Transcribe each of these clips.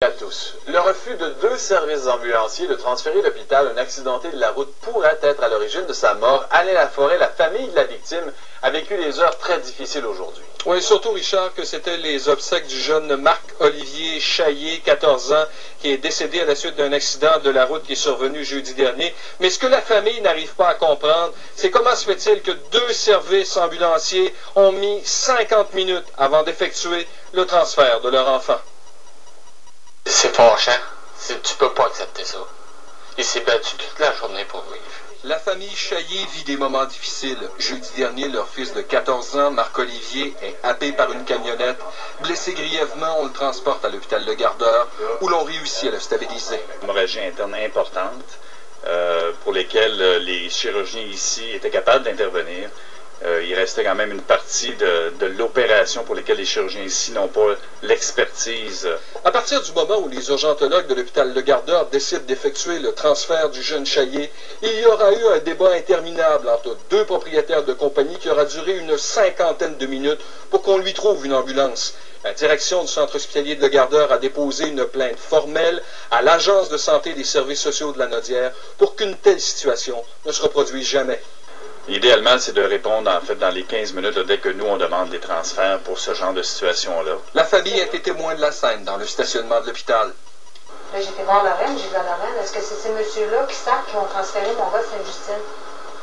À tous. Le refus de 2 services ambulanciers de transférer l'hôpital un accidenté de la route pourrait être à l'origine de sa mort. Alain Laforêt, la famille de la victime, a vécu des heures très difficiles aujourd'hui. Oui, surtout, Richard, que c'était les obsèques du jeune Marc-Olivier Chaillé, 14 ans, qui est décédé à la suite d'un accident de la route qui est survenu jeudi dernier. Mais ce que la famille n'arrive pas à comprendre, c'est comment se fait-il que 2 services ambulanciers ont mis 50 minutes avant d'effectuer le transfert de leur enfant. C'est fâchant. Tu peux pas accepter ça. Il s'est battu toute la journée pour vivre. La famille Chaillé vit des moments difficiles. Jeudi dernier, leur fils de 14 ans, Marc-Olivier, est happé par une camionnette. Blessé grièvement, on le transporte à l'hôpital Le Gardeur, où l'on réussit à le stabiliser. Hémorragie interne importante, pour lesquelles les chirurgiens ici étaient capables d'intervenir. Il restait quand même une partie de l'opération pour lesquelles les chirurgiens ici n'ont pas l'expertise. À partir du moment où les urgentologues de l'hôpital Le Gardeur décident d'effectuer le transfert du jeune Chaillé, il y aura eu un débat interminable entre 2 propriétaires de compagnie qui aura duré une 50aine de minutes pour qu'on lui trouve une ambulance. La direction du centre hospitalier de Le Gardeur a déposé une plainte formelle à l'Agence de santé des services sociaux de la Nodière pour qu'une telle situation ne se reproduise jamais. Idéalement, c'est de répondre en fait dans les 15 minutes dès que nous on demande des transferts pour ce genre de situation-là. La famille a été témoin de la scène dans le stationnement de l'hôpital. Là, j'ai été voir Lorraine, j'ai dit à Lorraine, est-ce que c'est ces messieurs-là qui savent qu'ils vont transférer mon gars de Sainte-Justine?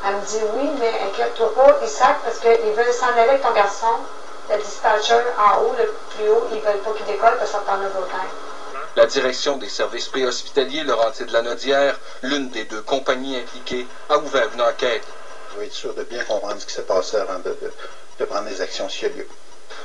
Elle me dit oui, mais inquiète-toi pas, ils savent parce qu'ils veulent s'en aller avec ton garçon, le dispatcher en haut, le plus haut, ils veulent pas qu'il décolle parce que ça prend un overtime. La direction des services préhospitaliers Laurentides de la Nodière, l'une des 2 compagnies impliquées, a ouvert une enquête. Je veux être sûr de bien comprendre ce qui s'est passé avant de prendre des actions s'il y a lieu.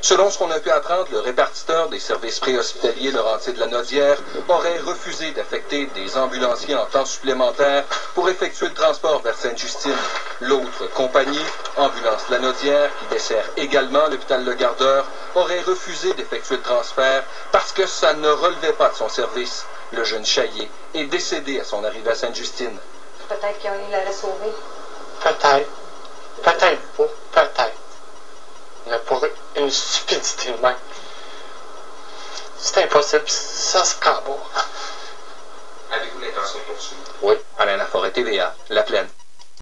Selon ce qu'on a pu apprendre, le répartiteur des services préhospitaliers Laurentides de la Nodière aurait refusé d'affecter des ambulanciers en temps supplémentaire pour effectuer le transport vers Sainte-Justine. L'autre compagnie, Ambulance de la Nodière, qui dessert également l'hôpital Le Gardeur, aurait refusé d'effectuer le transfert parce que ça ne relevait pas de son service. Le jeune Chaillé est décédé à son arrivée à Sainte-Justine. Peut-être qu'il l'aurait sauvé. Peut-être. Peut-être pas. Peut-être. Mais pour une stupidité de même, c'est impossible. Ça se prend pas. Avez-vous l'intention de poursuivre? Oui. Alain Laforêt, TVA, La Plaine.